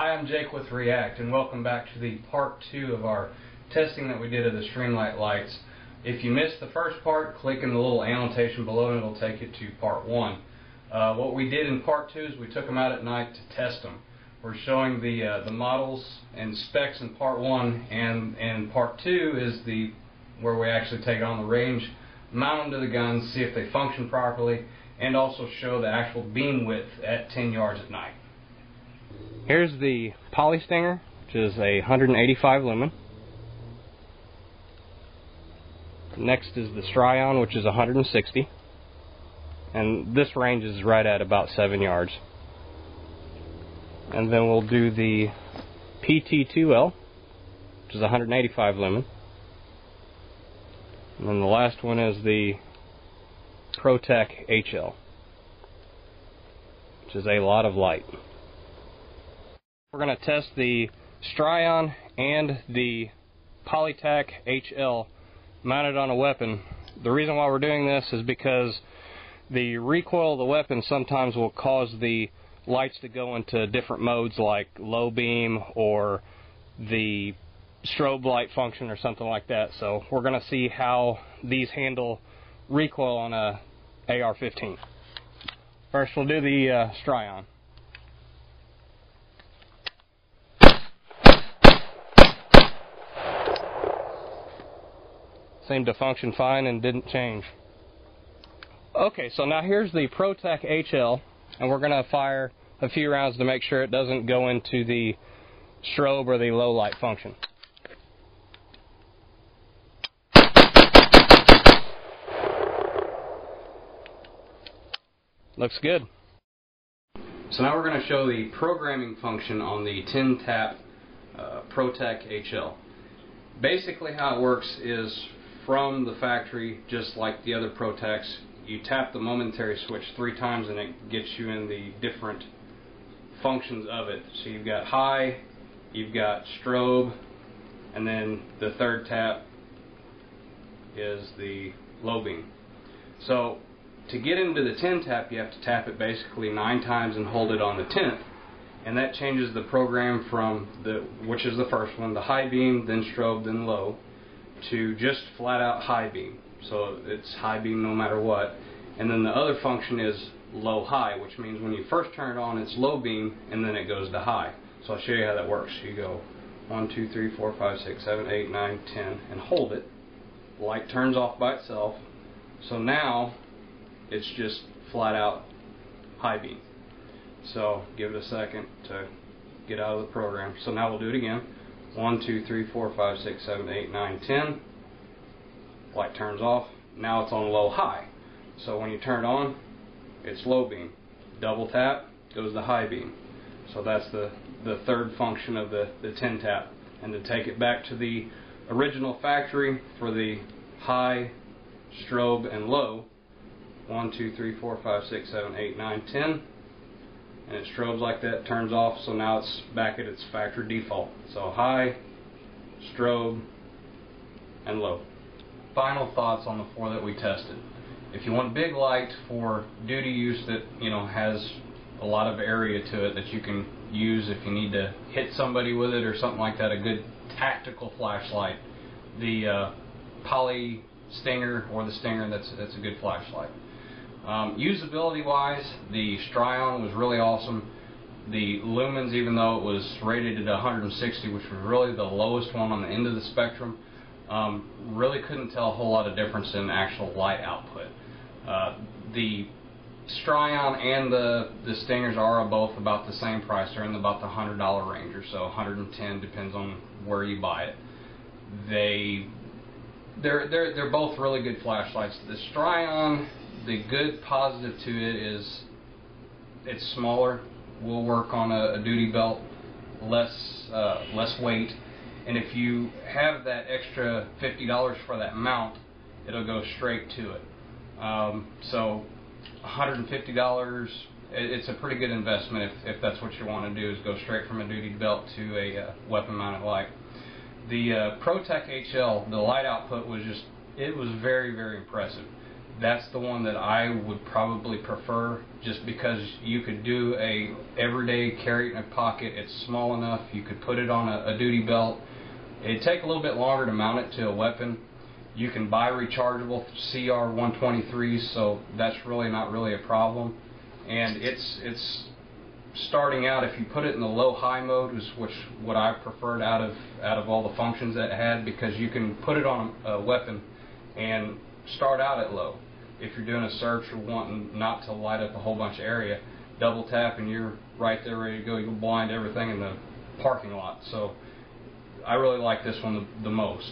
Hi, I'm Jake with React, and welcome back to the part 2 of our testing that we did of the Streamlight lights. If you missed the first part, click in the little annotation below and it'll take you to part 1. What we did in part 2 is we took them out at night to test them. We're showing the models and specs in part 1, and part 2 is where we actually take it on the range, mount them to the guns, see if they function properly, and also show the actual beam width at 10 yards at night. Here's the Poly Stinger, which is a 185 lumen. Next is the Strion, which is 160. And this range is right at about 7 yards. And then we'll do the PT2L, which is 185 lumen. And then the last one is the Protac HL, which is a lot of light. We're going to test the Strion and the Protac HL mounted on a weapon. The reason why we're doing this is because the recoil of the weapon sometimes will cause the lights to go into different modes, like low beam or the strobe light function or something like that. So we're going to see how these handle recoil on a AR-15. First we'll do the Strion. Seemed to function fine and didn't change. Okay, so now here's the Protac HL, and we're going to fire a few rounds to make sure it doesn't go into the strobe or the low light function. Looks good. So now we're going to show the programming function on the 10-tap Protac HL. Basically how it works is from the factory, just like the other Protacs, you tap the momentary switch 3 times and it gets you in the different functions of it. So you've got high, you've got strobe, and then the third tap is the low beam. So to get into the 10 tap, you have to tap it basically 9 times and hold it on the 10th, and that changes the program from which is the first one, the high beam, then strobe, then low, to just flat out high beam. So it's high beam no matter what. And then the other function is low high, which means when you first turn it on it's low beam and then it goes to high. So I'll show you how that works. You go 1, 2, 3, 4, 5, 6, 7, 8, 9, 10 and hold it. The light turns off by itself. So now it's just flat out high beam. So give it a second to get out of the program. So now we'll do it again. 1, 2, 3, 4, 5, 6, 7, 8, 9, 10. Light turns off. Now it's on low high. So when you turn it on, it's low beam. Double tap goes to high beam. So that's the third function of the 10 tap. And to take it back to the original factory for the high, strobe, and low, 1, 2, 3, 4, 5, 6, 7, 8, 9, 10. And it strobes like that, turns off, so now it's back at its factory default. So high, strobe, and low. Final thoughts on the 4 that we tested. If you want big light for duty use that has a lot of area to it that you can use if you need to hit somebody with it or something like that, a good tactical flashlight, the Poly Stinger or the Stinger, that's a good flashlight. Usability wise, the Strion was really awesome. The lumens, even though it was rated at 160, which was really the lowest one on the end of the spectrum, really couldn't tell a whole lot of difference in actual light output. The Strion and the Stingers are both about the same price. They're in about the $100 range or so, 110, depends on where you buy it. They're both really good flashlights. The Strion, the good positive to it is it's smaller, will work on a duty belt, less weight, and if you have that extra $50 for that mount, it'll go straight to it. So $150, it's a pretty good investment if that's what you want to do, is go straight from a duty belt to a weapon mounted light. The Protac HL, the light output was very, very impressive. that's the one that I would probably prefer, just because you could do a everyday carry it in a pocket. It's small enough. You could put it on a duty belt. It'd take a little bit longer to mount it to a weapon. You can buy rechargeable CR 123s, so that's really not really a problem. And it's starting out, if you put it in the low-high mode, is what I preferred out of all the functions that it had, because you can put it on a weapon and start out at low. If you're doing a search or wanting not to light up a whole bunch of area, double tap and you're right there ready to go. You'll blind everything in the parking lot. So I really like this one the most.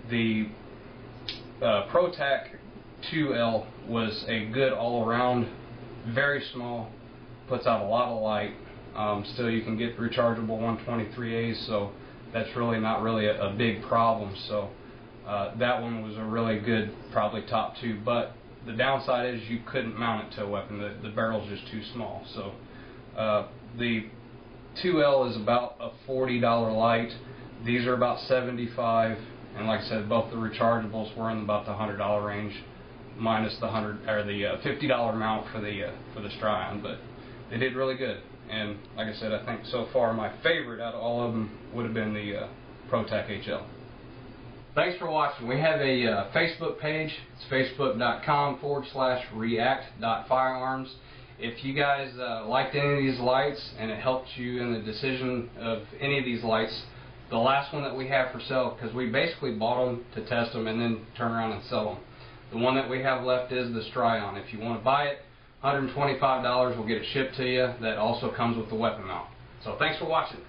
The Protac HL was a good all-around, very small, puts out a lot of light. Still, you can get rechargeable 123As, so that's really not really a big problem. So that one was a really good, probably top 2. But the downside is you couldn't mount it to a weapon. The barrel's just too small. So the 2L is about a $40 light. These are about $75, and like I said, both the rechargeables were in about the $100 range, minus the $50 mount for the Strion. But they did really good. And like I said, I think so far my favorite out of all of them would have been the Protac HL. Thanks for watching. We have a Facebook page. It's facebook.com/react.firearms. If you guys liked any of these lights and it helped you in the decision of any of these lights, the last one that we have for sale, because we basically bought them to test them and then turn around and sell them. The one that we have left is the Strion. If you want to buy it, $125, we'll get it shipped to you. That also comes with the weapon mount. So thanks for watching.